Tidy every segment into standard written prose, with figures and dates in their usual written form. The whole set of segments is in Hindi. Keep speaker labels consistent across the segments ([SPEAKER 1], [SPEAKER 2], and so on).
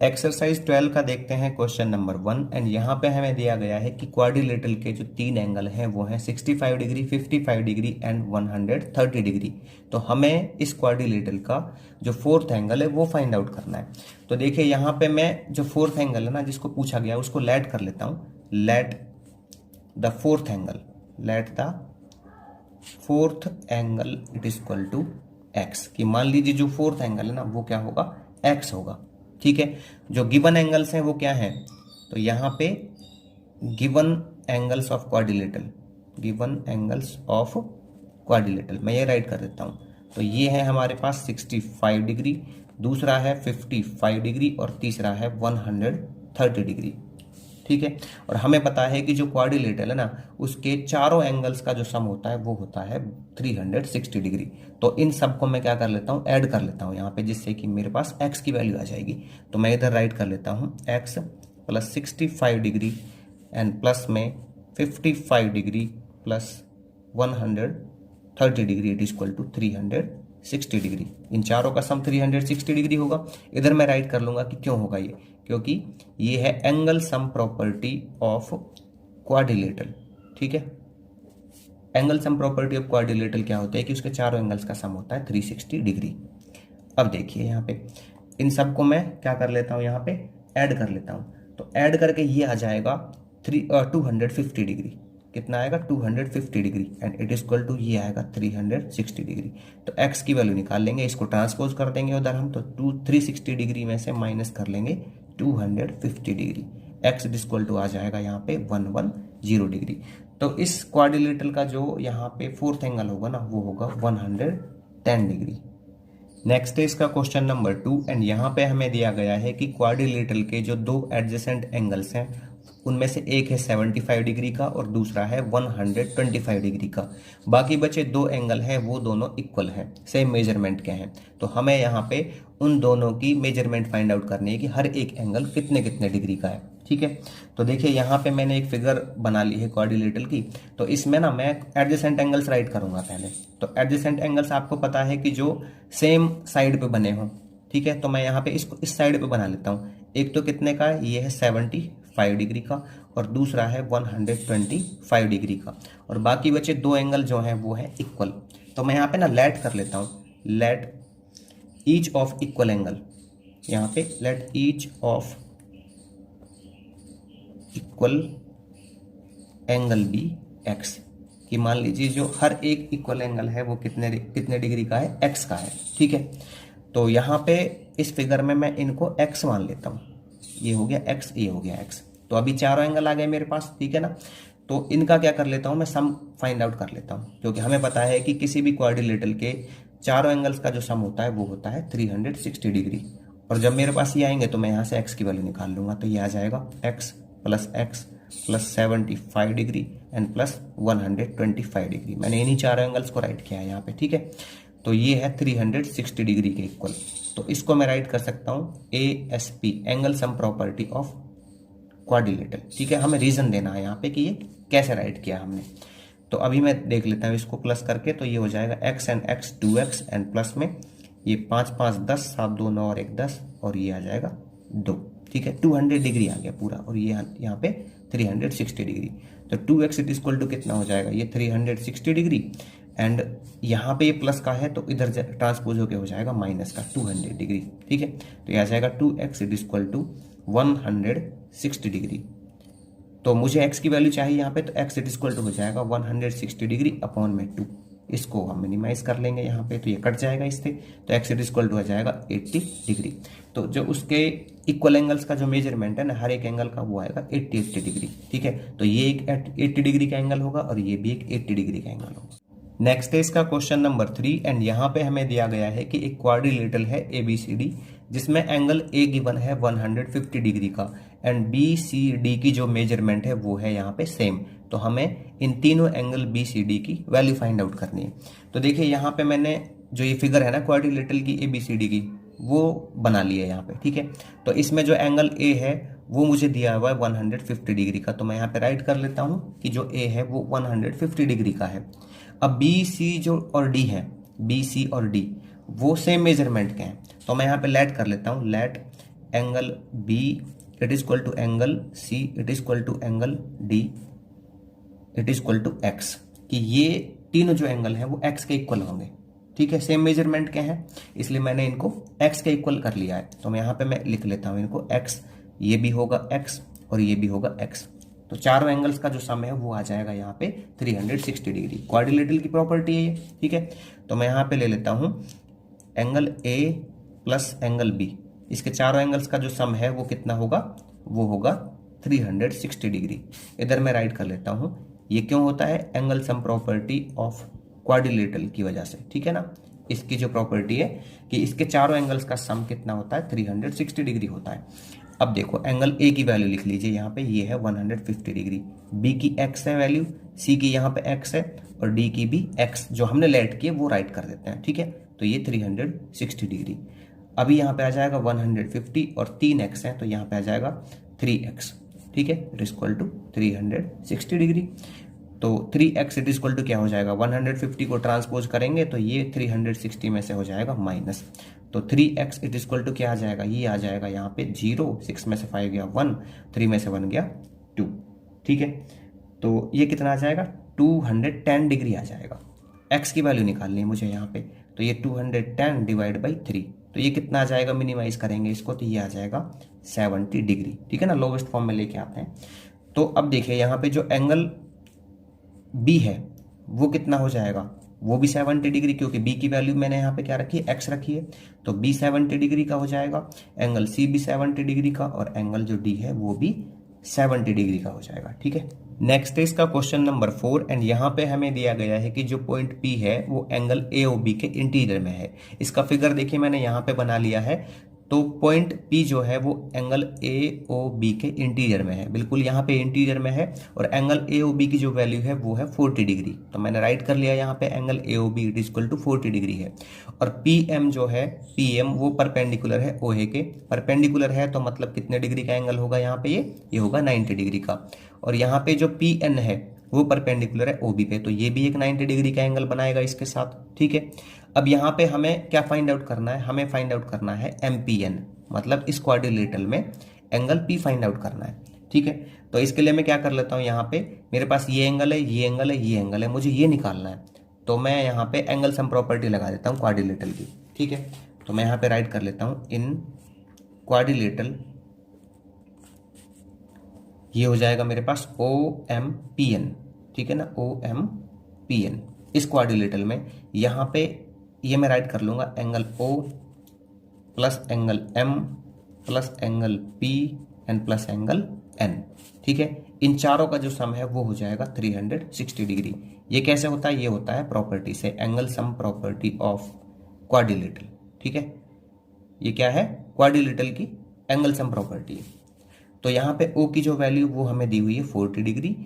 [SPEAKER 1] एक्सरसाइज 12 का देखते हैं क्वेश्चन नंबर 1 एंड यहाँ पे हमें दिया गया है कि क्वाड्रिलेटरल के जो तीन एंगल हैं वो हैं 65 डिग्री, 55 डिग्री एंड 130 डिग्री। तो हमें इस क्वाड्रिलेटरल का जो फोर्थ एंगल है वो फाइंड आउट करना है। तो देखिए यहाँ पे मैं जो फोर्थ एंगल है ना जिसको पूछा गया उसको लेट कर लेता हूँ। Let the fourth angle it is equal to x. कि मान लीजिए जो फोर्थ एंगल है ना वो क्या होगा, एक्स होगा। ठीक है, जो गिवन एंगल्स हैं वो क्या हैं, तो यहाँ पे गिवन एंगल्स ऑफ क्वाड्रिलेटरल मैं ये राइट कर देता हूँ। तो ये है हमारे पास 65 डिग्री, दूसरा है 55 डिग्री और तीसरा है 130 डिग्री। ठीक है, और हमें पता है कि जो क्वाड्रिलेटरल है ना उसके चारों एंगल्स का जो सम होता है वो होता है 360 डिग्री। तो इन सब को मैं क्या कर लेता हूँ, ऐड कर लेता हूँ यहाँ पे, जिससे कि मेरे पास x की वैल्यू आ जाएगी। तो मैं इधर राइट कर लेता हूँ x plus 65 degree and plus में 55 degree plus 130 degree it is equal to 360 degree. इन चारों का सम 360 डिग्री होगा। इधर मैं राइट कर लूंगा कि क्यों होगा ये, क्योंकि ये है angle sum property of quadrilateral. ठीक है, angle sum property of quadrilateral क्या होता है कि उसके चारों एंगल्स का सम होता है 360 डिग्री। अब देखिए यहाँ पे इन सब को मैं क्या कर लेता हूँ, यहाँ पे ऐड कर लेता हूँ। तो ऐड करके ये आ जाएगा 250 डिग्री। कितना आएगा, 250 degree and it is equal to ये आएगा 360 डिग्री। तो x की वैल्यू निकाल लेंगे, इसको ट्रांसपोज कर देंगे उधर हम, तो 360 डिग्री में से माइनस कर लेंगे 250 degree. x is equal to आ जाएगा यहाँ पे 110 डिग्री। तो इस क्वाड्रिलेटरल का जो यहाँ पे फोर्थ एंगल होगा ना वो होगा 110 डिग्री। नेक्स्ट है इसका क्वेश्चन नंबर 2 एंड यहाँ पे हमें दिया गया है कि क्वाड्रिलेटरल के जो दो एडजेसेंट एंगल्स हैं उनमें से एक है 75 डिग्री का और दूसरा है 125 डिग्री का। बाकी बचे दो एंगल हैं वो दोनों इक्वल हैं, सेम मेजरमेंट के हैं। तो हमें यहाँ पे उन दोनों की मेजरमेंट फाइंड आउट करनी है कि हर एक एंगल कितने कितने डिग्री का है। ठीक है, तो देखिए यहाँ पे मैंने एक फिगर बना ली है क्वाड्रिलेटरल की। तो इसमें ना मैं एडजेसेंट एंगल्स राइट करूंगा पहले। तो एडजेसेंट एंगल्स आपको पता है कि जो सेम साइड पे बने हों। ठीक है, तो मैं यहाँ पे इसको इस साइड पे बना लेता हूँ। एक तो कितने का है, ये है 75 डिग्री का और दूसरा है 125 डिग्री का, और बाकी बचे दो एंगल जो हैं वो है इक्वल। तो मैं यहाँ पे ना लेट कर लेता हूँ, let each of equal angle, यहाँ पे let each of equal angle be x. कि मान लीजिए जो हर एक इक्वल एंगल है वो कितने कितने डिग्री का है, एक्स का है। ठीक है, तो यहाँ पे इस फिगर में मैं इनको एक्स मान लेता हूँ। ये हो गया एक्स, ये हो गया एक्स। तो अभी चारों एंगल आ गए मेरे पास। ठीक है ना, तो इनका क्या कर लेता हूँ मैं, सम फाइंड आउट कर लेता हूँ, क्योंकि हमें पता है कि किसी भी क्वाड्रिलेटरल के चारों एंगल्स का जो सम होता है वो होता है 360 डिग्री। और जब मेरे पास ये आएंगे तो मैं यहाँ से एक्स की वैल्यू निकाल लूंगा। तो ये आ जाएगा x plus 75 degree and plus 125 degree. मैंने इन्हीं चारों एंगल्स को राइट किया है यहाँ पे। ठीक है, तो ये है 360 डिग्री के इक्वल। तो इसको मैं राइट कर सकता हूँ ASP, angle sum property of quadrilateral. ठीक है, हमें रीजन देना है यहाँ पे कि ये कैसे राइट किया हमने। तो अभी मैं देख लेता हूँ इसको प्लस करके। तो ये हो जाएगा x and x 2x and plus में ये 5 5 10 7 2 9 और 1 10 और ये आ जाएगा 2। ठीक है, 200 डिग्री आ गया पूरा, और ये यहाँ पे 360 डिग्री। तो 2x इट इक्वल टू कितना हो जाएगा, ये 360 डिग्री एंड यहाँ पे ये प्लस का है तो इधर ट्रांसपोज होके हो जाएगा माइनस का 200 डिग्री। ठीक है, तो ये आ जाएगा 2x it equal to 160 degree. तो मुझे x की वैल्यू चाहिए यहाँ पे, तो x इट इक्वल टू हो जाएगा 160 डिग्री अपॉन में 2। इसको हम मिनिमाइज कर लेंगे यहाँ पे, तो ये कट जाएगा इससे। तो x इट इक्वल टू हो जाएगा 80 डिग्री। तो जो उसके इक्वल एंगल्स का जो मेजरमेंट है ना हर एक एंगल का, वो आएगा 80 डिग्री। ठीक है, तो ये एक 80 डिग्री का एंगल होगा और ये भी एक 80 डिग्री का एंगल होगा। नेक्स्ट है इसका क्वेश्चन नंबर 3 एंड यहाँ पे हमें दिया गया है कि एक क्वाड्रिलेटरल है ABCD जिसमें एंगल A गिवन है 150 डिग्री का एंड BCD की जो मेजरमेंट है वो है यहाँ पे सेम। तो हमें इन तीनों एंगल BCD की वैल्यू फाइंड आउट करनी है। तो देखिए यहाँ पे मैंने जो ये फिगर है ना क्वाड्रिलेटरल की ABCD की वो बना ली है यहाँ पे। ठीक है, तो इसमें जो एंगल A है वो मुझे दिया हुआ है 150 डिग्री का। तो मैं यहाँ पे राइट कर लेता हूँ कि जो A है वो 150 डिग्री का है। अब BC जो और D है, BC और D वो सेम मेजरमेंट के हैं। तो मैं यहाँ पे लेट कर लेता हूँ, let angle B it is equal to angle C it is equal to angle D it is equal to x, कि ये तीनों जो एंगल हैं वो एक्स के इक्वल होंगे। ठीक है, सेम मेजरमेंट के हैं इसलिए मैंने इनको एक्स के इक्वल कर लिया है। तो मैं यहाँ पे मैं लिख लेता हूँ इनको एक्स, ये भी होगा एक्स और ये भी होगा एक्स। तो चारों एंगल्स का जो सम है वो आ जाएगा यहाँ पे 360 डिग्री। क्वाड्रिलेटरल की प्रॉपर्टी है ये। ठीक है, तो मैं यहाँ पे ले लेता हूँ angle A plus angle B, इसके चारों एंगल्स का जो सम है वो कितना होगा, वो होगा 360 डिग्री। इधर मैं राइट कर लेता हूँ, ये क्यों होता है, angle sum property of quadrilateral की वजह से। ठीक है ना, इसकी जो प्रॉपर्टी है कि इसके चारों एंगल्स का सम कितना होता है, 360 डिग्री होता है। अब देखो एंगल ए की वैल्यू लिख लीजिए यहाँ पे, ये है 150 डिग्री, बी की एक्स है वैल्यू, सी की यहाँ पे एक्स है और डी की भी एक्स, जो हमने लेट किए वो राइट कर देते हैं। ठीक है, तो ये 360 डिग्री। अभी यहाँ पे आ जाएगा 150 और 3x है तो यहाँ पे आ जाएगा 3x। ठीक है, it is equal to 360 degree. तो 3x it is equal to क्या हो जाएगा, 150 को ट्रांसपोज करेंगे तो ये 360 में से हो जाएगा माइनस, तो 3x it is equal to क्या आ जाएगा, ये आ जाएगा यहाँ पे 0, 6 में से 5 गया 1, 3 में से 1 गया 2। ठीक है, तो ये कितना आ जाएगा, 210 डिग्री आ जाएगा। x की वैल्यू निकालनी है मुझे यहाँ पे, तो ये 210 डिवाइड बाई 3, तो ये कितना आ जाएगा, मिनिमाइज करेंगे इसको तो ये आ जाएगा 70 डिग्री। ठीक है ना, लोवेस्ट फॉर्म में लेके आते हैं। तो अब देखिए यहाँ पे जो एंगल बी है वो कितना हो जाएगा, वो भी 70 डिग्री, क्योंकि बी की वैल्यू मैंने यहाँ पे क्या रखी है, एक्स रखी है, तो बी 70 डिग्री का हो जाएगा, एंगल सी भी 70 डिग्री का और एंगल जो डी है वो भी 70 डिग्री का हो जाएगा। ठीक है, नेक्स्ट है इसका क्वेश्चन नंबर 4 एंड यहाँ पे हमें दिया गया है कि जो पॉइंट पी है वो एंगल ए ओ बी के इंटीरियर में है। इसका फिगर देखिए मैंने यहाँ पे बना लिया है, तो पॉइंट पी जो है वो एंगल ए ओ बी के इंटीरियर में है, बिल्कुल यहाँ पे इंटीरियर में है, और एंगल ए ओ बी की जो वैल्यू है वो है 40 डिग्री। तो मैंने राइट कर लिया यहाँ पे angle A O B it is equal to 40 degree है। और पी एम जो है, पी एम वो परपेंडिकुलर है ओ ए के, परपेंडिकुलर है तो मतलब कितने डिग्री का एंगल होगा यहाँ पे, ये होगा 90 डिग्री का। और यहाँ पे जो पी एन है वो परपेंडिकुलर है ओ बी पे, तो ये भी एक 90 डिग्री का एंगल बनाएगा इसके साथ। ठीक है, अब यहाँ पे हमें क्या फाइंड आउट करना है, हमें फाइंड आउट करना है एम पी एन, मतलब इस क्वाड्रिलेटरल में एंगल पी फाइंड आउट करना है। ठीक है, तो इसके लिए मैं क्या कर लेता हूँ, यहाँ पे मेरे पास ये एंगल है, ये एंगल है, ये एंगल है, मुझे ये निकालना है, तो मैं यहाँ पे एंगल सम प्रॉपर्टी लगा देता हूँ क्वाड्रिलेटरल की। ठीक है, तो मैं यहाँ पे राइट कर लेता हूँ इन क्वाड्रिलेटरल, ये हो जाएगा मेरे पास ओ एम पी एन। ठीक है ना, ओ एम पी एन, इस क्वाड्रिलेटरल में यहाँ पे ये मैं राइट कर लूंगा angle O plus angle M plus angle P N plus angle N. ठीक है, इन चारों का जो सम है वो हो जाएगा 360 डिग्री। ये कैसे होता है, ये होता है प्रॉपर्टी से, angle sum property of quadrilateral. ठीक है, ये क्या है, क्वाड्रिलेटरल की एंगल सम प्रॉपर्टी है। तो यहाँ पे O की जो वैल्यू वो हमें दी हुई है 40 डिग्री,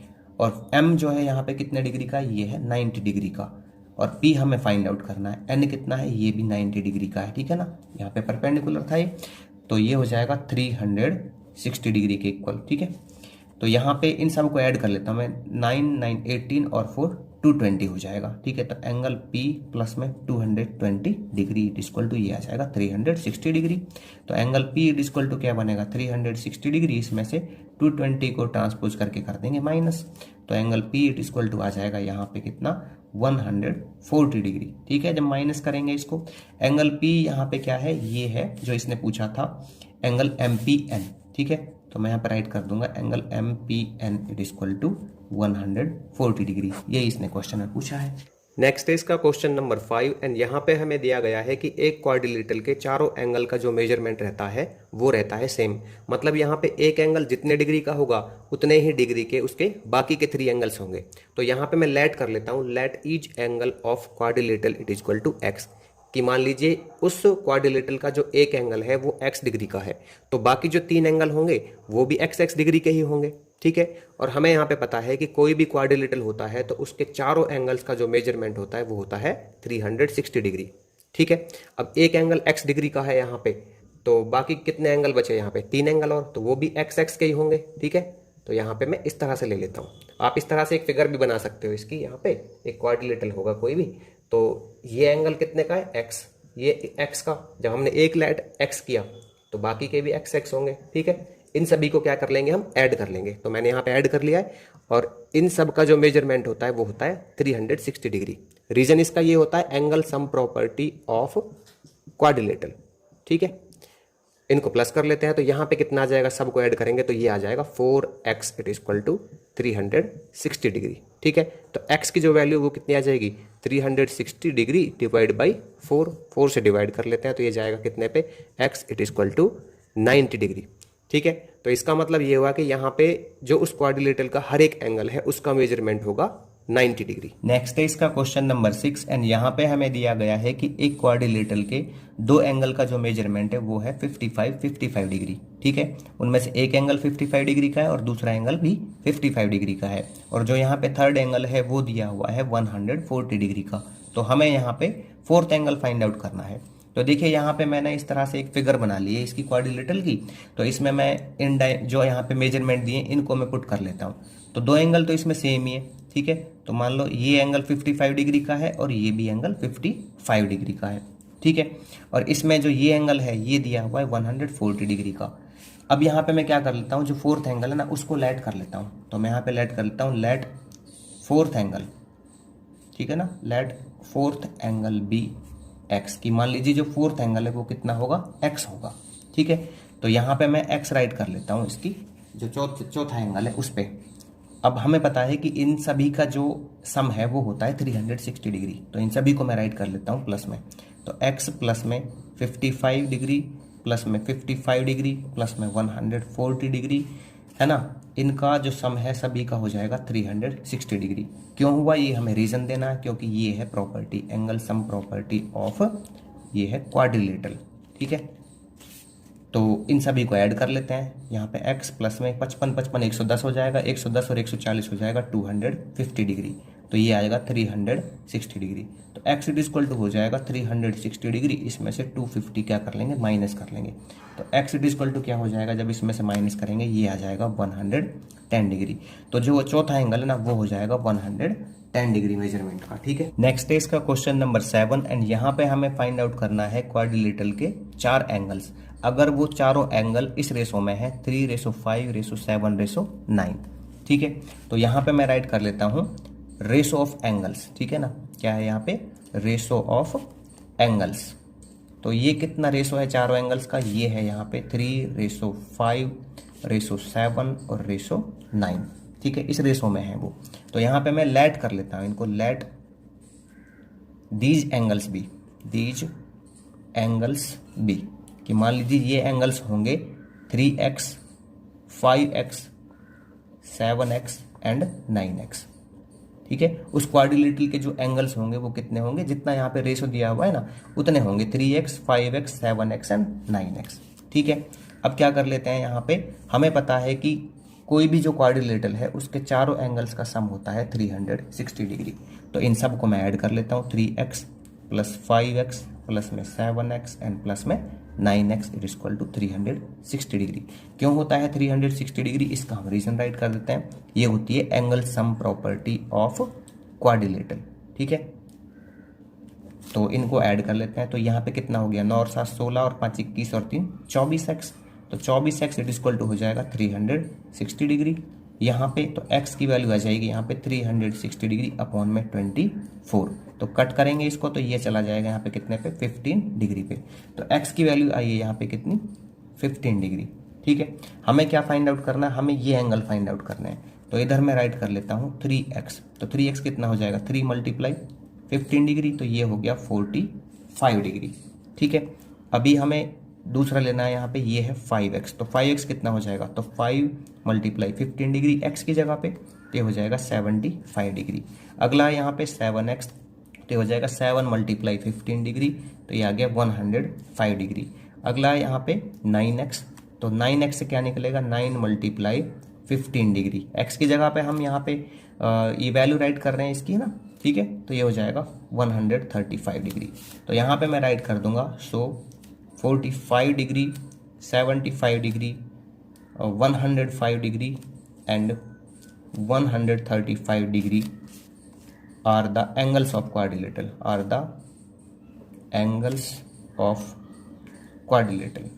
[SPEAKER 1] और M जो है यहाँ पे कितने डिग्री का, ये है 90 डिग्री का, और P हमें फाइंड आउट करना है, N कितना है, ये भी 90 डिग्री का है। ठीक है ना, यहाँ पे परपेंडिकुलर था ये, तो ये हो जाएगा 360 डिग्री के इक्वल। ठीक है, तो यहाँ पे इन सब को ऐड कर लेता हूँ मैं, 9 9 18 और 4 220 हो जाएगा। ठीक है, तो एंगल P प्लस में 220 डिग्री इट इक्वल टू ये आ जाएगा 360 डिग्री। तो angle P it equal to क्या बनेगा, 360 डिग्री, इसमें से 220 को ट्रांसपोज करके कर देंगे माइनस, तो angle P it equal to आ जाएगा यहाँ पे कितना, 140 डिग्री। ठीक है, जब माइनस करेंगे इसको, एंगल P यहाँ पे क्या है, ये है जो इसने पूछा था एंगल MPN। ठीक है, तो मैं यहाँ पर राइट कर दूंगा angle MPN it is equal to 140 degree, यही इसने क्वेश्चन में पूछा है।
[SPEAKER 2] नेक्स्ट है इसका क्वेश्चन नंबर 5 एंड यहाँ पे हमें दिया गया है कि एक क्वाड्रिलेटरल के चारों एंगल का जो मेजरमेंट रहता है वो रहता है सेम, मतलब यहाँ पे एक एंगल जितने डिग्री का होगा उतने ही डिग्री के उसके बाकी के 3 एंगल्स होंगे। तो यहाँ पे मैं लेट कर लेता हूँ, let each angle of quadrilateral it is equal to x, कि मान लीजिए उस क्वाड्रिलेटरल का जो एक एंगल है वो x डिग्री का है, तो बाकी जो 3 एंगल होंगे वो भी x डिग्री के ही होंगे। ठीक है, और हमें यहाँ पे पता है कि कोई भी क्वाड्रिलेटरल होता है तो उसके चारों एंगल्स का जो मेजरमेंट होता है वो होता है 360 डिग्री। ठीक है, अब एक एंगल x डिग्री का है यहाँ पे, तो बाकी कितने एंगल बचे यहाँ पे, 3 एंगल और, तो वो भी x के ही होंगे। ठीक है, तो यहाँ पे मैं इस तरह से ले लेता हूँ, आप इस तरह से एक फिगर भी बना सकते हो इसकी, यहाँ पे एक क्वाड्रिलेटरल होगा कोई भी, तो ये एंगल कितने का है x, ये x का, जब हमने एक लेट x किया तो बाकी के भी एक्स एक्स होंगे। ठीक है, इन सभी को क्या कर लेंगे, हम ऐड कर लेंगे। तो मैंने यहाँ पे ऐड कर लिया है, और इन सब का जो मेजरमेंट होता है वो होता है 360 डिग्री। रीजन इसका ये होता है angle sum property of quadrilateral. ठीक है, इनको प्लस कर लेते हैं, तो यहाँ पे कितना आ जाएगा, सबको ऐड करेंगे तो ये आ जाएगा 4x it is equal to 360 degree. ठीक है, तो x की जो वैल्यू वो कितनी आ जाएगी, 360 डिग्री डिवाइड बाई 4 से डिवाइड कर लेते हैं तो ये जाएगा कितने पे, x it is equal to 90 degree. ठीक है, तो इसका मतलब ये हुआ कि यहाँ पे जो उस क्वाड्रिलेटरल का हर एक एंगल है उसका मेजरमेंट होगा 90 डिग्री।
[SPEAKER 1] नेक्स्ट है इसका क्वेश्चन नंबर 6 एंड यहाँ पे हमें दिया गया है कि एक क्वाड्रिलेटरल के दो एंगल का जो मेजरमेंट है वो है 55 डिग्री। ठीक है, उनमें से एक एंगल 55 डिग्री का है और दूसरा एंगल भी 55 डिग्री का है, और जो यहाँ पे थर्ड एंगल है वो दिया हुआ है 140 डिग्री का। तो हमें यहाँ पे फोर्थ एंगल फाइंड आउट करना है। तो देखिए यहाँ पे मैंने इस तरह से एक फिगर बना ली है इसकी क्वाड्रिलेटरल की। तो इसमें मैं इन जो यहाँ पे मेजरमेंट दिए इनको मैं पुट कर लेता हूँ। तो दो एंगल तो इसमें सेम ही है। ठीक है, तो मान लो ये एंगल 55 डिग्री का है और ये भी एंगल 55 डिग्री का है। ठीक है, और इसमें जो ये एंगल है ये दिया हुआ है 140 डिग्री का। अब यहाँ पे मैं क्या कर लेता हूँ, जो फोर्थ एंगल है ना उसको लेट कर लेता हूँ। तो मैं यहाँ पे लेट कर लेता हूँ, लेट फोर्थ एंगल, ठीक है ना, let fourth angle be x की। मान लीजिए जो फोर्थ एंगल है वो कितना होगा, एक्स होगा। ठीक है, तो यहाँ पे मैं एक्स राइट कर लेता हूँ इसकी जो चौथा एंगल है उस पर। अब हमें पता है कि इन सभी का जो सम है वो होता है 360 डिग्री। तो इन सभी को मैं राइट कर लेता हूँ प्लस में। तो x प्लस में 55 डिग्री प्लस में 55 डिग्री प्लस में 140 डिग्री है ना, इनका जो सम है सभी का हो जाएगा 360 डिग्री। क्यों हुआ ये हमें रीजन देना है, क्योंकि ये है property angle sum property of, ये है क्वाड्रिलेटरल। ठीक है, तो इन सभी को ऐड कर लेते हैं। यहाँ पे x प्लस में 55 110 हो जाएगा, 110 और 140 हो जाएगा 250 डिग्री। तो ये आएगा 360 डिग्री। तो x इट इक्वल टू हो जाएगा 360 डिग्री, इसमें से 250 क्या कर लेंगे, माइनस कर लेंगे। तो x इट इक्वल टू क्या हो जाएगा, जब इसमें से माइनस करेंगे ये आ जाएगा 110 डिग्री। तो जो चौथा एंगल है ना वो हो जाएगा 110 डिग्री मेजरमेंट का। ठीक है, नेक्स्ट है इसका क्वेश्चन नंबर 7 एंड यहाँ पे हमें फाइंड आउट करना है क्वाड्रिलेटरल के चार एंगल्स। अगर वो चारों एंगल इस रेशो में है 3:5:7:9। ठीक है, तो यहाँ पे मैं राइट कर लेता हूँ रेशो ऑफ एंगल्स। ठीक है ना, क्या है यहाँ पे, रेशो ऑफ एंगल्स। तो ये कितना रेशो है चारों एंगल्स का, ये है यहाँ पे 3:5:7 और 9। ठीक है, इस रेशो में है वो। तो यहाँ पे मैं लेट कर लेता हूँ इनको, let these angles be, these angles be, कि मान लीजिए ये एंगल्स होंगे 3x, 5x, 7x and 9x। ठीक है, उस क्वाड्रिलेटरल के जो एंगल्स होंगे वो कितने होंगे, जितना यहाँ पे रेशो दिया हुआ है ना उतने होंगे, 3x, 5x, 7x and 9x। ठीक है, अब क्या कर लेते हैं, यहाँ पे हमें पता है कि कोई भी जो क्वाड्रिलेटरल है उसके चारों एंगल्स का सम होता है 360 डिग्री। तो इन सब को मैं ऐड कर लेता हूँ, 3x प्लस 5x प्लस में 7x एंड प्लस में 9x it is equal to 360 degree. क्यों होता है 360 डिग्री, इसका हम रीजन राइट कर देते हैं। ये होती है angle sum property of quadrilateral. ठीक है, तो इनको ऐड कर लेते हैं। तो यहाँ पे कितना हो गया, 9 और 7 16 और 5 21 और 3 24x। तो 24x it is equal to हो जाएगा 360 डिग्री। यहाँ पे तो x की वैल्यू आ जाएगी यहाँ पे 360 डिग्री अपॉन में 24। तो कट करेंगे इसको तो ये चला जाएगा यहाँ पे कितने पे, 15 डिग्री पे। तो x की वैल्यू आई है यहाँ पे कितनी, 15 डिग्री। ठीक है, हमें क्या फाइंड आउट करना है, हमें ये एंगल फाइंड आउट करना है। तो इधर मैं राइट कर लेता हूँ 3x। तो 3x कितना हो जाएगा, 3 × 15 डिग्री, तो ये हो गया 45 डिग्री। ठीक है, अभी हमें दूसरा लेना है यहाँ पे, ये है 5x। तो 5x कितना हो जाएगा, तो 5 × 15 डिग्री x की जगह पे, तो हो जाएगा 75 डिग्री। अगला यहाँ पे 7x, तो हो जाएगा 7 × 15 डिग्री, तो ये आ गया 105 डिग्री। अगला यहाँ पे 9x, तो 9x से क्या निकलेगा, 9 × 15 डिग्री। x की जगह पे हम यहाँ पे ये वैल्यू राइट कर रहे हैं इसकी ना। ठीक है, तो ये हो जाएगा 135 डिग्री। तो यहाँ पे मैं राइट कर दूंगा, सो 45 degree, 75 degree, 105 degree and 135 degree are the angles of quadrilateral, are the angles of quadrilateral।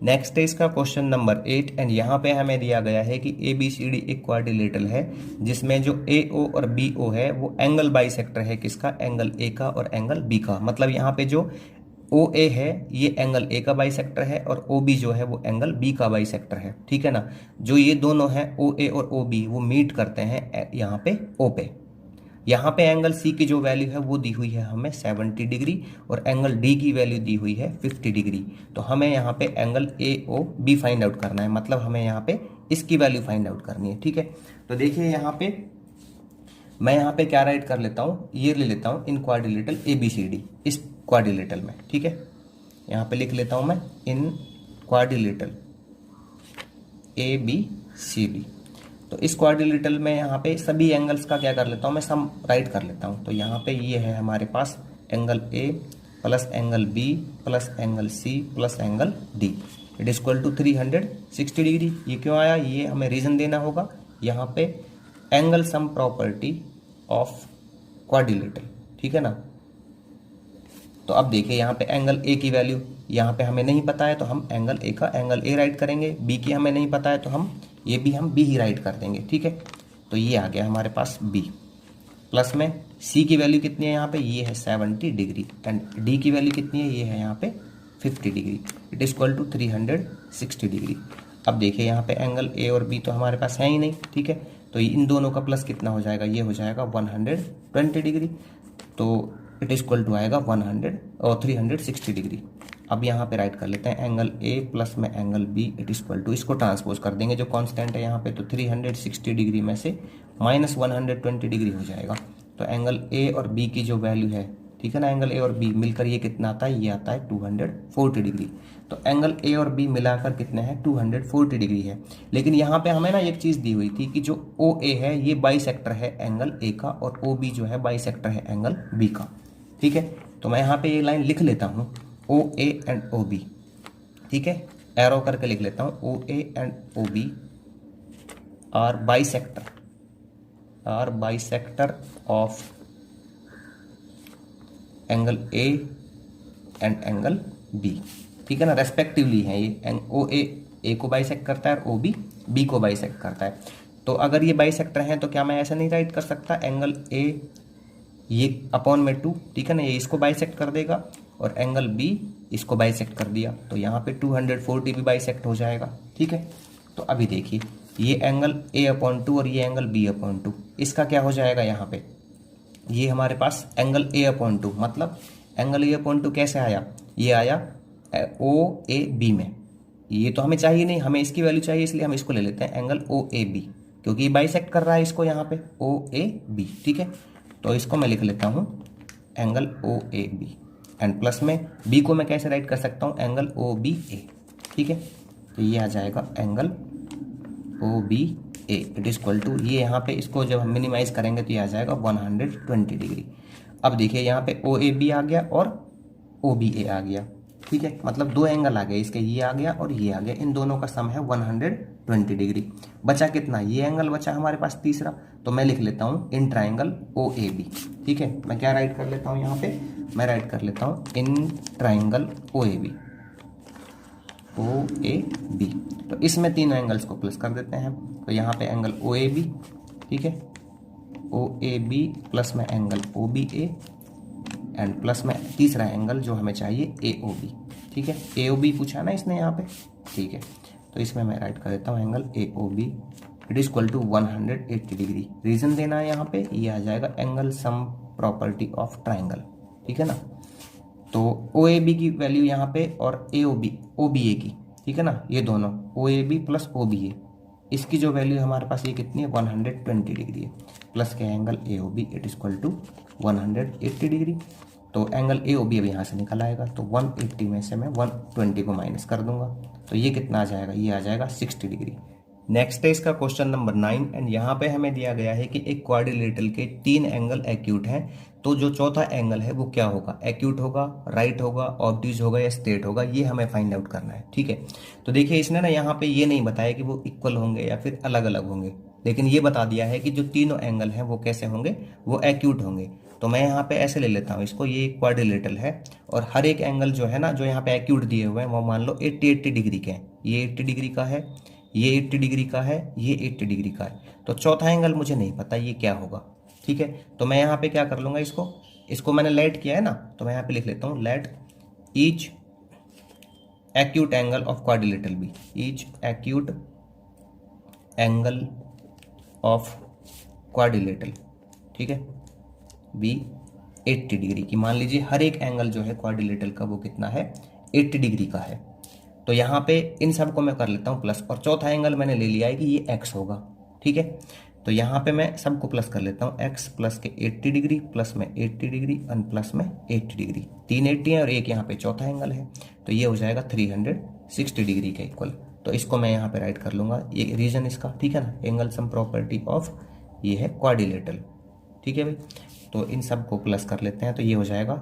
[SPEAKER 1] Next है इसका क्वेश्चन नंबर 8 एंड यहाँ पे हमें दिया गया है कि ABCD एक क्वाड्रिलेटरल है जिसमें जो AO और BO है वो एंगल बाइसेक्टर है किसका, एंगल A का और एंगल B का। मतलब यहाँ पे जो OA है ये एंगल A का बाइसेक्टर है और OB जो है वो एंगल B का बाइसेक्टर है, ठीक है ना। जो ये दोनों हैं OA और OB वो मीट करते हैं यहाँ पे O पे। यहाँ पे एंगल C की जो वैल्यू है वो दी हुई है हमें 70 डिग्री और एंगल D की वैल्यू दी हुई है 50 डिग्री। तो हमें यहाँ पे एंगल AOB फाइंड आउट करना है, मतलब हमें यहाँ पे इसकी वैल्यू फाइंड आउट करनी है, ठीक है। तो देखिए यहाँ पे मैं यहाँ पे क्या राइट कर लेता हूँ, ये ले लेता हूँ इन क्वाड्रिलेटरल ABCD, इस क्वाड्रिलेटरल में, ठीक है। यहाँ पे लिख लेता हूँ मैं इन क्वाड्रिलेटरल ABCD। तो इस क्वाड्रिलेटरल में यहाँ पे सभी एंगल्स का क्या कर लेता हूँ मैं, सम राइट कर लेता हूँ। तो यहाँ पे ये है हमारे पास angle A plus angle B plus angle C plus angle D it is equal to 360 degree. ये क्यों आया, ये हमें रीजन देना होगा। यहाँ पे angle sum property of quadrilateral, ठीक है ना। तो अब देखिए यहाँ पे एंगल A की वैल्यू यहाँ पे हमें नहीं पता है तो हम एंगल A का एंगल A राइट करेंगे, B की हमें नहीं पता है तो हम B ही राइट कर देंगे, ठीक है। तो ये आ गया हमारे पास B। प्लस में C की वैल्यू कितनी है यहाँ पे, ये है 70 डिग्री एंड D की वैल्यू कितनी है, ये है यहाँ पे 50 degree it is equal to 360 degree. अब देखिए यहाँ पे एंगल A और B तो हमारे पास है ही नहीं, ठीक है। तो इन दोनों का प्लस कितना हो जाएगा, ये हो जाएगा 120 डिग्री। तो इट इज इक्वल टू आएगा 100 और 360 डिग्री। अब यहाँ पे राइट कर लेते हैं एंगल A प्लस में angle B it is equal to, इसको ट्रांसपोज कर देंगे जो कांस्टेंट है यहाँ पे, तो 360 डिग्री में से माइनस 120 डिग्री हो जाएगा। तो एंगल A और B की जो वैल्यू है, ठीक है ना, एंगल A और B मिलकर ये कितना आता है, ये आता है 240 डिग्री। तो एंगल A और B मिलाकर कितने हैं, 240 डिग्री है। लेकिन यहाँ पे हमें ना एक चीज़ दी हुई थी कि जो OA है ये बाइसेक्टर है एंगल A का और OB जो है बाइसेक्टर है एंगल B का, ठीक है। तो मैं यहाँ पे ये लाइन लिख लेता हूँ OA एंड OB, ठीक है, एरो करके लिख लेता हूँ OA and OB are bisector of angle A and angle B, ठीक है ना, रेस्पेक्टिवली है ये। OA A को बाइसेक्ट करता है और OB B को बाइसेक्ट करता है। तो अगर ये बाइसेक्टर हैं तो क्या मैं ऐसा नहीं राइट कर सकता, एंगल A ये अपॉन में 2, ठीक है ना, ये इसको बाइसेक्ट कर देगा और एंगल B इसको बाइसेक्ट कर दिया, तो यहाँ पे 240 भी बाइसेक्ट हो जाएगा, ठीक है। तो अभी देखिए ये एंगल A/2 और ये एंगल B/2, इसका क्या हो जाएगा, यहाँ पे ये हमारे पास एंगल A/2, मतलब एंगल A/2 कैसे आया, ये आया OAB में। ये तो हमें चाहिए नहीं, हमें इसकी वैल्यू चाहिए, इसलिए हम इसको ले लेते हैं एंगल OAB, क्योंकि ये बाइसेक्ट कर रहा है इसको यहाँ पे OAB, ठीक है। तो इसको मैं लिख लेता हूँ एंगल OAB एंड प्लस में B को मैं कैसे राइट कर सकता हूँ, एंगल OBA, ठीक है। तो ये आ जाएगा angle OBA it is equal to, ये यहाँ पे इसको जब हम मिनिमाइज करेंगे तो ये आ जाएगा 120 डिग्री। अब देखिए यहाँ पे OAB आ गया और OBA आ गया, ठीक है, मतलब दो एंगल आ गए इसके, ये आ गया और ये आ गया, इन दोनों का सम है 120 डिग्री। बचा कितना, ये एंगल बचा हमारे पास तीसरा, तो मैं लिख लेता हूँ इन ट्राइंगल OAB, ठीक है। मैं क्या राइट कर लेता हूँ यहाँ पे, मैं राइट कर लेता हूँ इन ट्राइंगल OAB। तो इसमें तीनों एंगल्स को प्लस कर देते हैं, तो यहाँ पे एंगल OAB, ठीक है, OAB प्लस में एंगल OBA एंड प्लस में तीसरा एंगल जो हमें चाहिए AOB, ठीक है। AOB पूछा ना इसने यहाँ पे, ठीक है। तो इसमें मैं राइट कर देता हूँ angle AOB it is equal to 180 degree. Reason देना है यहाँ पे, ये आ जाएगा angle sum property of triangle, ठीक है ना। तो OAB की वैल्यू यहाँ पे और OBA की, ठीक है ना, ये दोनों OAB प्लस OBA, इसकी जो वैल्यू हमारे पास ये कितनी है 120 डिग्री है, प्लस के angle AOB it is equal to 180 degree. तो एंगल AOB अभी यहाँ से निकल आएगा, तो 180 में से मैं 120 को माइनस कर दूंगा, तो ये कितना आ जाएगा, ये आ जाएगा 60 डिग्री। नेक्स्ट है इसका क्वेश्चन नंबर 9 एंड यहाँ पे हमें दिया गया है कि एक क्वाड्रिलेटरल के 3 एंगल एक्यूट हैं, तो जो चौथा एंगल है वो क्या होगा, एक्यूट होगा, राइट होगा, ऑब्ट्यूज होगा या स्ट्रेट होगा, ये हमें फाइंड आउट करना है, ठीक है। तो देखिए इसने ना यहाँ पे ये नहीं बताया कि वो इक्वल होंगे या फिर अलग अलग होंगे, लेकिन ये बता दिया है कि जो तीनों एंगल हैं वो कैसे होंगे, वो एक्यूट होंगे। तो मैं यहाँ पे ऐसे ले लेता हूँ इसको, ये एक क्वाड्रिलेटरल है और हर एक एंगल जो है ना, जो यहाँ पे एक्यूट दिए हुए हैं वो मान लो 80 डिग्री के हैं। ये 80 डिग्री का है, ये 80 डिग्री का है, ये 80 डिग्री का है। तो चौथा एंगल मुझे नहीं पता ये क्या होगा, ठीक है। तो मैं यहाँ पे क्या कर लूँगा, इसको मैंने लेट किया है ना, तो मैं यहाँ पे लिख लेता हूँ let each acute angle of quadrilateral be, each acute angle of quadrilateral, ठीक है, बी 80 डिग्री की। मान लीजिए हर एक एंगल जो है क्वाड्रिलेटरल का वो कितना है, 80 डिग्री का है। तो यहाँ पे इन सब को मैं कर लेता हूँ प्लस, और चौथा एंगल मैंने ले लिया है कि ये एक्स होगा, ठीक है। तो यहाँ पे मैं सबको प्लस कर लेता हूँ, एक्स प्लस के 80 डिग्री प्लस में 80 डिग्री और प्लस में 80 डिग्री, 3 80 है और एक यहाँ पे चौथा एंगल है, तो ये हो जाएगा 360 डिग्री के इक्वल। तो इसको मैं यहाँ पे राइट कर लूँगा, ये रीजन इसका, ठीक है ना, एंगल सम प्रॉपर्टी ऑफ ये है क्वाड्रिलेटरल, ठीक है भाई। तो इन सब को प्लस कर लेते हैं, तो ये हो जाएगा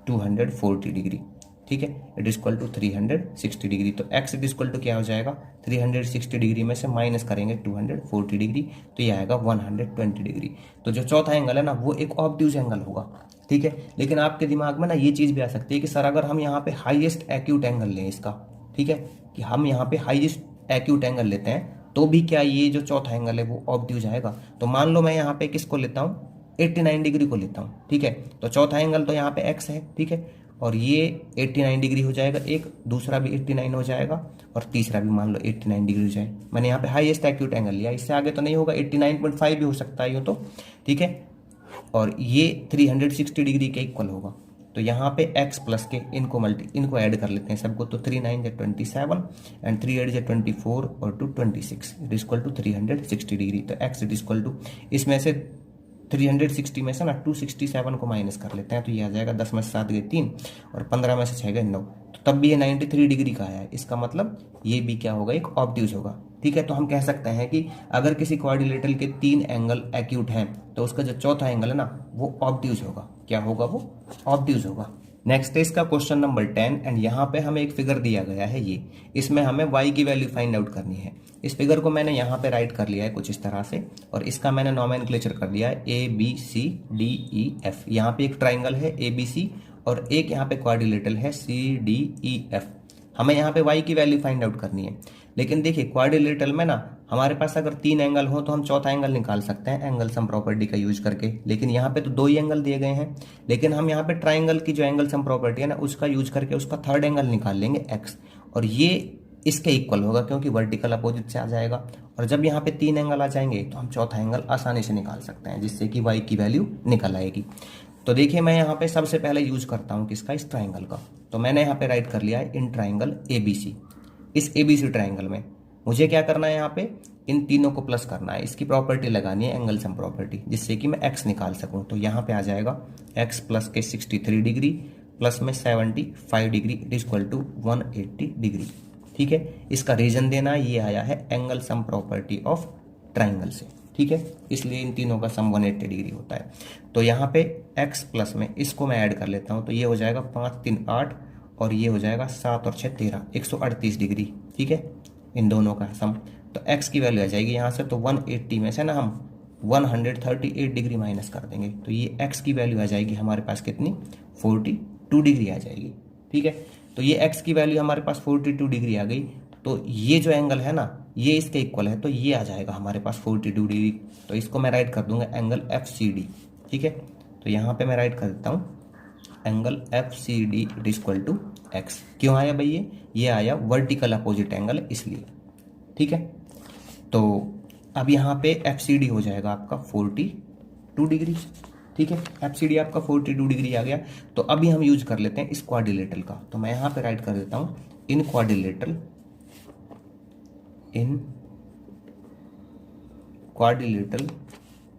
[SPEAKER 1] 240 डिग्री, ठीक है, it is equal to 360 degree. तो x it is equal to क्या हो जाएगा, 360 डिग्री में से माइनस करेंगे 240 डिग्री, तो ये आएगा 120 डिग्री। तो जो चौथा एंगल है ना वो एक ऑब्ट्यूज एंगल होगा, ठीक है। लेकिन आपके दिमाग में ना ये चीज़ भी आ सकती है कि सर अगर हम यहाँ पे हाईएस्ट एक्यूट एंगल लें इसका, ठीक है, कि हम यहाँ पे हाईएस्ट एक्यूट एंगल लेते हैं तो भी क्या ये जो चौथा एंगल है वो ऑब्ट्यूज आएगा। तो मान लो मैं यहाँ पे किसको लेता हूँ, 89 डिग्री को लेता हूँ, ठीक है। तो चौथा एंगल तो यहाँ पे एक्स है, ठीक है, और ये 89 डिग्री हो जाएगा, एक दूसरा भी 89 हो जाएगा और तीसरा भी मान लो 89 डिग्री हो जाए। मैंने यहाँ पे हाईएस्ट एक्यूट एंगल लिया, इससे आगे तो नहीं होगा, 89.5 भी हो सकता है यूँ तो, ठीक है। और ये 360 डिग्री के इक्वल होगा। तो यहाँ पे x प्लस के इनको ऐड कर लेते हैं सबको, तो 3 9 = 27 एंड 3 8 = 24 और 2 26 it is equal to 360 degree. तो x it is equal to, इसमें से 360 में से ना 267 को माइनस कर लेते हैं, तो ये आ जाएगा 10 में से 7 गए 3 और 15 में से 6 गए 9, तो तब भी ये 93 डिग्री का आया है। इसका मतलब ये भी क्या होगा, एक ऑब्ट्यूज होगा, ठीक है। तो हम कह सकते हैं कि अगर किसी क्वाड्रिलेटरल के 3 एंगल एक्यूट हैं तो उसका जो चौथा एंगल है ना वो ऑब्ट्यूज होगा। क्या होगा, वो ऑब्ट्यूज होगा। नेक्स्ट है इसका क्वेश्चन नंबर 10 एंड यहाँ पे हमें एक फिगर दिया गया है ये, इसमें हमें y की वैल्यू फाइंड आउट करनी है। इस फिगर को मैंने यहाँ पे राइट कर लिया है कुछ इस तरह से, और इसका मैंने नोमेनक्लेचर कर दिया है ABCDEF। यहाँ पे एक ट्राइंगल है ABC और एक यहाँ पे क्वाड्रिलेटरल है CDEF। हमें यहाँ पे y की वैल्यू फाइंड आउट करनी है। लेकिन देखिए क्वाड्रिलेटरल में ना हमारे पास अगर 3 एंगल हो तो हम चौथा एंगल निकाल सकते हैं एंगल सम प्रॉपर्टी का यूज करके, लेकिन यहाँ पे तो 2 ही एंगल दिए गए हैं। लेकिन हम यहाँ पे ट्राइंगल की जो एंगल सम प्रॉपर्टी है ना उसका यूज करके उसका थर्ड एंगल निकाल लेंगे x, और ये इसके इक्वल होगा क्योंकि वर्टिकल अपोजिट से आ जाएगा। और जब यहाँ पे 3 एंगल आ जाएंगे तो हम चौथा एंगल आसानी से निकाल सकते हैं, जिससे कि y की वैल्यू निकल आएगी। तो देखिए मैं यहाँ पे सबसे पहले यूज करता हूँ किसका, इस ट्राइंगल का। तो मैंने यहाँ पे राइट कर लिया है इन ट्राइंगल ABC। इस ABC ट्राइंगल में मुझे क्या करना है, यहाँ पे इन तीनों को प्लस करना है, इसकी प्रॉपर्टी लगानी है एंगल सम प्रॉपर्टी, जिससे कि मैं x निकाल सकूं। तो यहाँ पे आ जाएगा x प्लस के 63 डिग्री प्लस में 75 degree it is equal to 180 degree, ठीक है। इसका रीजन देना ये आया है angle sum property of triangle से, ठीक है, इसलिए इन तीनों का सम 180 डिग्री होता है। तो यहाँ पे x प्लस में इसको मैं ऐड कर लेता हूँ, तो ये हो जाएगा 5 3 8 और ये हो जाएगा 7 और 6 13 138 डिग्री, ठीक है, इन दोनों का सम। तो x की वैल्यू आ जाएगी यहाँ से, तो 180 में से ना हम 138 डिग्री माइनस कर देंगे, तो ये x की वैल्यू आ जाएगी हमारे पास कितनी, 42 डिग्री आ जाएगी, ठीक है। तो ये x की वैल्यू हमारे पास 42 डिग्री आ गई, तो ये जो एंगल है ना ये इसके इक्वल है, तो ये आ जाएगा हमारे पास 42 डिग्री। तो इसको मैं राइट कर दूंगा एंगल FCD, ठीक है। तो यहाँ पे मैं राइट कर देता हूँ angle FCD it is equal to x। क्यों आया भाई, ये आया वर्टिकल अपोजिट एंगल इसलिए, ठीक है। तो अब यहाँ पे FCD हो जाएगा आपका 42 डिग्री, ठीक है, FCD आपका 42 डिग्री आ गया। तो अभी हम यूज कर लेते हैं इस क्वाड्रिलेटरल का। तो मैं यहाँ पे राइट कर देता हूँ इन क्वाड्रिलेटरल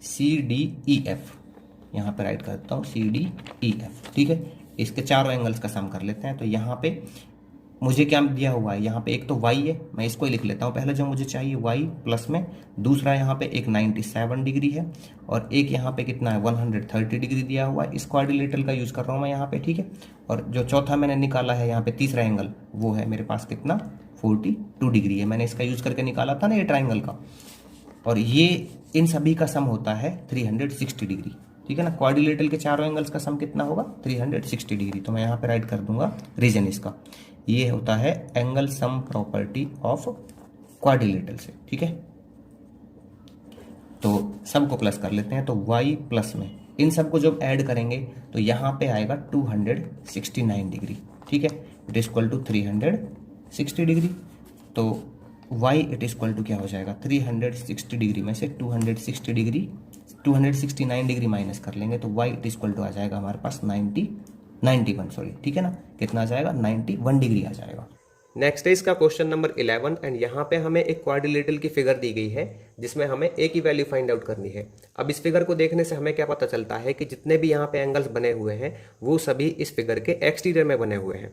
[SPEAKER 1] CDEF, यहाँ पे राइट कर देता हूँ CDEF, ठीक है। इसके चारों एंगल्स का सम कर लेते हैं। तो यहाँ पे मुझे क्या दिया हुआ है, यहाँ पे एक तो y है, मैं इसको ही लिख लेता हूँ पहले जो मुझे चाहिए, y प्लस में दूसरा यहाँ पे एक 97 डिग्री है और एक यहाँ पे कितना है 130 डिग्री दिया हुआ है। इस क्वाड्रिलेटरल का यूज कर रहा हूँ मैं यहाँ पे, ठीक है। और जो चौथा मैंने निकाला है यहाँ पे तीसरा एंगल, वो है मेरे पास कितना 42 डिग्री है, मैंने इसका यूज करके निकाला था ना ये ट्राइंगल का। और ये इन सभी का सम होता है 360 डिग्री, ठीक है ना। क्वाड्रिलेटरल के चारों एंगल्स का सम कितना होगा 360 डिग्री। तो मैं यहाँ पे राइट कर दूंगा रीजन इसका, ये होता है angle sum property of quadrilateral से, ठीक है। तो सबको प्लस कर लेते हैं, तो y प्लस में इन सबको जब ऐड करेंगे तो यहाँ पे आएगा 269 डिग्री, ठीक है। It is equal to 360 degree. तो y it is equal to क्या हो जाएगा 360 डिग्री में से 269 डिग्री माइनस कर लेंगे तो y it is equal to आ जाएगा हमारे पास 91 सॉरी, ठीक है ना। कितना आ जाएगा 91 डिग्री आ जाएगा।
[SPEAKER 2] नेक्स्ट है इसका क्वेश्चन नंबर 11 एंड यहाँ पे हमें एक क्वाड्रिलेटरल की फिगर दी गई है जिसमें हमें ए की वैल्यू फाइंड आउट करनी है। अब इस फिगर को देखने से हमें क्या पता चलता है कि जितने भी यहाँ पे एंगल्स बने हुए हैं वो सभी इस फिगर के एक्सटीरियर में बने हुए हैं।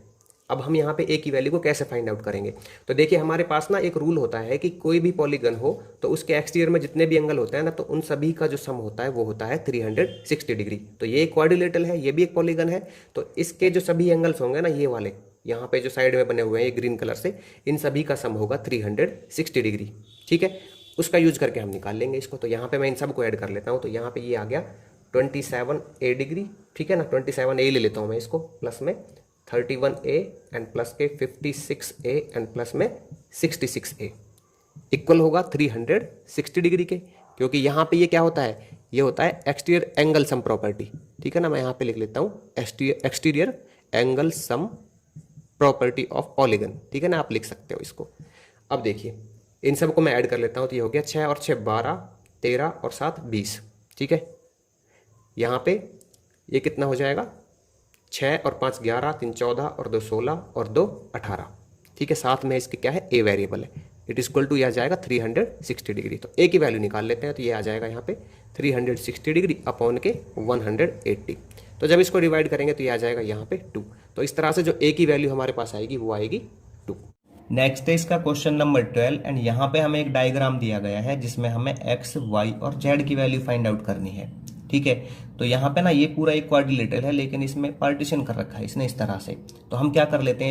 [SPEAKER 2] अब हम यहाँ पे ए की वैल्यू को कैसे फाइंड आउट करेंगे, तो देखिए हमारे पास ना एक रूल होता है कि कोई भी पॉलीगन हो तो उसके एक्सटीरियर में जितने भी एंगल होते हैं ना तो उन सभी का जो सम होता है वो होता है 360 डिग्री। तो ये एक क्वाड्रिलेटरल है, ये भी एक पॉलीगन है, तो इसके जो सभी एंगल्स होंगे ना ये वाले यहाँ पे जो साइड में बने हुए हैं ये ग्रीन कलर से, इन सभी का सम होगा 360 डिग्री, ठीक है। उसका यूज करके हम निकाल लेंगे इसको। तो यहाँ पे मैं इन सबको ऐड कर लेता हूँ, तो यहाँ पे ये आ गया 27A डिग्री, ठीक है ना। 27A ले लेता हूँ मैं इसको, प्लस में 31A एंड प्लस के 56A एंड प्लस में 66A इक्वल होगा 360 डिग्री के, क्योंकि यहाँ पे ये क्या होता है, ये होता है एक्सटीरियर एंगल सम प्रॉपर्टी, ठीक है ना। मैं यहाँ पे लिख लेता हूँ exterior angle sum property of polygon, ठीक है ना, आप लिख सकते हो इसको। अब देखिए इन सब को मैं ऐड कर लेता हूँ, तो ये हो गया 6 और 6 12, 13 और 7 20, ठीक है। यहाँ पे ये कितना हो जाएगा 6 और 5 11, 3 14 और 2 16 और 2 18, ठीक है। साथ में इसके क्या है ए वेरिएबल है, इट इज इक्वल टू यह आ जाएगा 360 डिग्री। तो ए की वैल्यू निकाल लेते हैं, तो ये आ जाएगा यहाँ पे 360 डिग्री अपॉन के 180। तो जब इसको डिवाइड करेंगे तो ये आ जाएगा यहाँ पे 2। तो इस तरह से जो ए की वैल्यू हमारे पास आएगी वो आएगी 2।
[SPEAKER 1] नेक्स्ट है इसका क्वेश्चन नंबर 12 एंड यहाँ पे हमें एक डायग्राम दिया गया है जिसमें हमें x, y और z की वैल्यू फाइंड आउट करनी है, ठीक है। तो यहाँ पे ना ये पूरा एक क्वाड्रिलेटरल है लेकिन इसमें पार्टीशन कर रखा है इसने इस तरह से। तो हम क्या कर लेते हैं,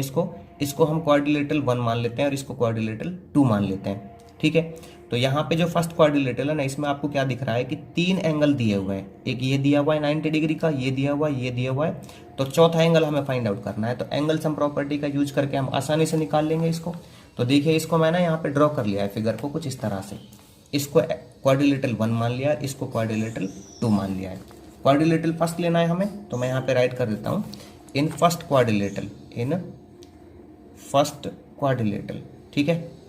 [SPEAKER 1] इसको हम क्वाड्रिलेटरल 1 मान लेते हैं और इसको क्वाड्रिलेटरल 2 मान लेते हैं, ठीक है। तो यहाँ पे जो फर्स्ट क्वाड्रिलेटरल है ना इसमें आपको क्या दिख रहा है कि 3 एंगल दिए हुए हैं, एक ये दिया हुआ है 90 डिग्री का, ये दिया हुआ है, ये दिया हुआ है। तो चौथा एंगल हमें फाइंड आउट करना है, तो एंगल सम प्रॉपर्टी का यूज करके हम आसानी से निकाल लेंगे इसको। तो देखिए इसको मैं ना यहाँ पे ड्रॉ कर लिया है फिगर को कुछ इस तरह से, इसको क्वाड्रिलेटरल 1 मान लिया, इसको क्वाड्रिलेटरल 2 मान लिया है। क्वाड्रिलेटरल फर्स्ट लेना है हमें, तो मैं यहाँ पे राइट कर देता हूँ इन फर्स्ट क्वाड्रिलेटरल, ठीक है।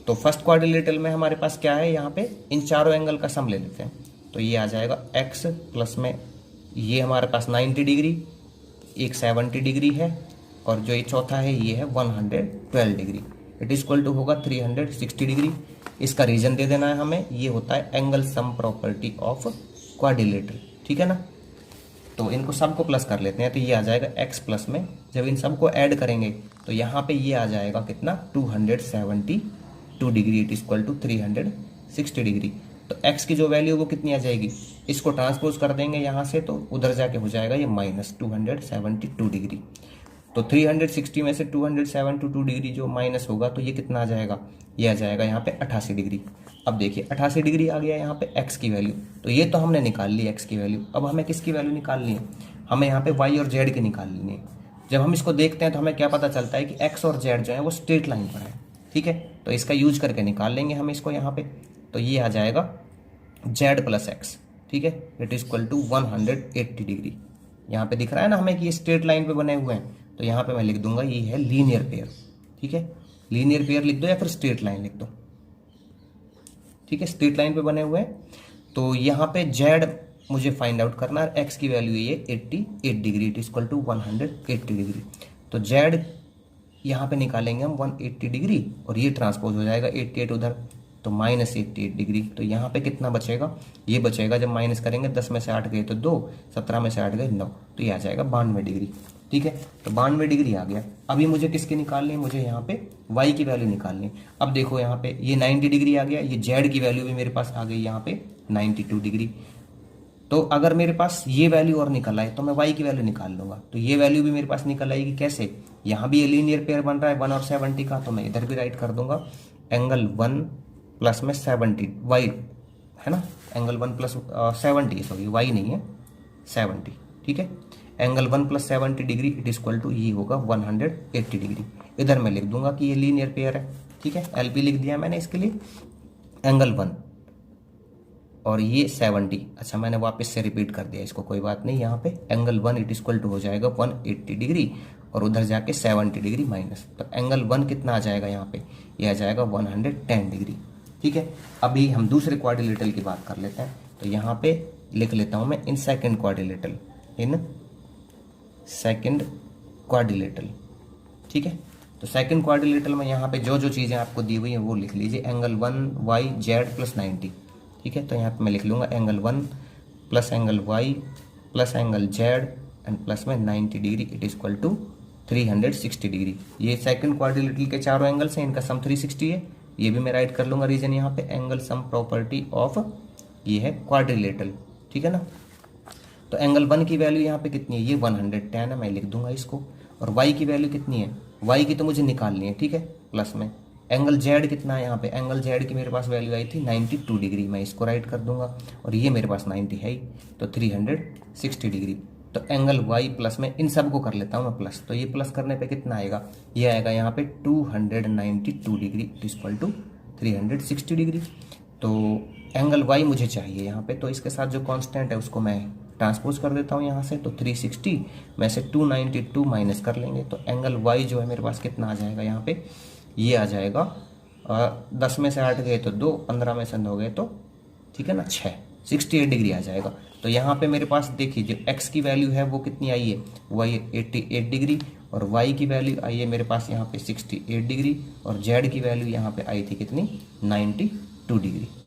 [SPEAKER 1] तो फर्स्ट क्वाड्रिलेटरल में हमारे पास क्या है, यहाँ पे इन चारों एंगल का सम ले लेते हैं। तो ये आ जाएगा x प्लस में ये हमारे पास 90 डिग्री, एक 70 डिग्री है और जो ये चौथा है ये है 112 degree, it is equal to होगा 360 डिग्री। इसका रीजन दे देना है हमें, ये होता है angle sum property of quadrilateral, ठीक है ना। तो इनको सबको प्लस कर लेते हैं, तो ये आ जाएगा x प्लस में जब इन सबको ऐड करेंगे तो यहाँ पे ये आ जाएगा कितना 272 degree, it is equal to 360 degree. तो x की जो वैल्यू वो कितनी आ जाएगी, इसको ट्रांसपोज कर देंगे यहाँ से तो उधर जाके हो जाएगा ये माइनस 272 डिग्री। तो 360 में से 272 डिग्री जो माइनस होगा तो ये कितना आ जाएगा, ये आ जाएगा यहाँ पे 88 डिग्री। अब देखिए 88 डिग्री आ गया यहाँ पे x की वैल्यू, तो ये तो हमने निकाल ली x की वैल्यू। अब हमें किसकी वैल्यू निकालनी है, हमें यहाँ पे y और z की निकालनी है। जब हम इसको देखते हैं तो हमें क्या पता चलता है कि x और z जो है वो स्ट्रेट लाइन पर है, ठीक है। तो इसका यूज करके निकाल लेंगे हम इसको यहाँ पे, तो ये आ जाएगा z प्लस x, ठीक है, it is equal to 180 degree. यहाँ पे दिख रहा है ना हमें कि ये स्ट्रेट लाइन पे बने हुए हैं, तो यहाँ पे मैं लिख दूंगा ये है लीनियर पेयर, ठीक है। लीनियर पेयर लिख दो या फिर स्ट्रेट लाइन लिख दो, ठीक है, स्ट्रेट लाइन पे बने हुए हैं। तो यहाँ पे z मुझे फाइंड आउट करना है, x की वैल्यू ये 88 degree, it is equal to 180 degree. तो z यहाँ पे निकालेंगे हम 180 डिग्री और ये ट्रांसपोज हो जाएगा 88 उधर, तो माइनस 88 डिग्री। तो यहाँ पे कितना बचेगा, ये बचेगा जब माइनस करेंगे 10 में से 8 गए तो 2, 17 में से 8 गए 9, तो ये आ जाएगा 92 डिग्री, ठीक है। तो 92 डिग्री आ गया। अभी मुझे किसकी निकालनी है, मुझे यहाँ पे y की वैल्यू निकालनी है। अब देखो यहाँ पे ये 90 डिग्री आ गया, ये z की वैल्यू भी मेरे पास आ गई यहाँ पे 92 डिग्री। तो अगर मेरे पास ये वैल्यू और निकल आए तो मैं y की वैल्यू निकाल लूंगा, तो ये वैल्यू भी मेरे पास निकल आएगी। कैसे, यहाँ भी ये लीनियर पेयर बन रहा है 1 और 70 का, तो मैं इधर भी राइट कर दूंगा एंगल 1 प्लस में 70 y है ना, एंगल 1 प्लस 70, सॉरी वाई नहीं है 70, ठीक है। Angle 1 plus 70 degree it equal to ये होगा 180 डिग्री। इधर मैं लिख दूंगा कि ये लीनियर पेयर है, ठीक है। एल पी लिख दिया मैंने इसके लिए, एंगल 1 और ये 70। अच्छा मैंने वापस से रिपीट कर दिया इसको, कोई बात नहीं। यहाँ पे एंगल 1 इट इक्वल टू हो जाएगा 180 डिग्री और उधर जाके 70 डिग्री माइनस, तो एंगल 1 कितना आ जाएगा यहाँ पे, ये आ जाएगा 110 डिग्री, ठीक है। अभी हम दूसरे क्वाड्रिलेटरल की बात कर लेते हैं। तो यहाँ पे लिख लेता हूँ मैं in second quadrilateral, in second quadrilateral, ठीक है। तो सेकेंड क्वाड्रिलेटरल में यहाँ पे जो जो चीज़ें आपको दी हुई हैं वो लिख लीजिए। एंगल 1 वाई जेड प्लस 90, ठीक है। तो यहाँ पे मैं लिख लूँगा angle 1 plus angle Y plus angle Z and plus में 90 degree it is equal to 360 degree. ये सेकंड क्वाड्रिलेटरल के चारों एंगल्स हैं, इनका सम 360 है। ये भी मैं राइट कर लूँगा रीजन यहाँ पे, एंगल सम प्रॉपर्टी ऑफ ये है क्वाड्रिलेटरल, ठीक है ना। तो एंगल 1 की वैल्यू यहाँ पे कितनी है, ये 110 है, मैं लिख दूंगा इसको। और y की वैल्यू कितनी है, y की तो मुझे निकालनी है, ठीक है, प्लस में। एंगल z कितना है यहाँ पे, एंगल z की मेरे पास वैल्यू आई थी 92 डिग्री, मैं इसको राइट कर दूंगा। और ये मेरे पास 90 है ही, तो 360 डिग्री। तो एंगल y प्लस में इन सब को कर लेता हूँ मैं प्लस, तो ये प्लस करने पे कितना आएगा, ये आएगा यहाँ पे 292 डिग्री इक्वल टू 360 डिग्री। तो एंगल y मुझे चाहिए यहाँ पे, तो इसके साथ जो कांस्टेंट है उसको मैं ट्रांसपोज कर देता हूँ यहाँ से। तो 360 में से 292 माइनस कर लेंगे, तो एंगल y जो है मेरे पास कितना आ जाएगा यहाँ पे, ये आ जाएगा 10 में से 8 गए तो 2, 15 में से 9 गए तो, ठीक है ना, 6, 68 डिग्री आ जाएगा। तो यहाँ पे मेरे पास देखिए जो x की वैल्यू है वो कितनी आई है, वो आई 88 डिग्री, और y की वैल्यू आई है मेरे पास यहाँ पे 68 डिग्री, और z की वैल्यू यहाँ पे आई थी कितनी, 92 डिग्री।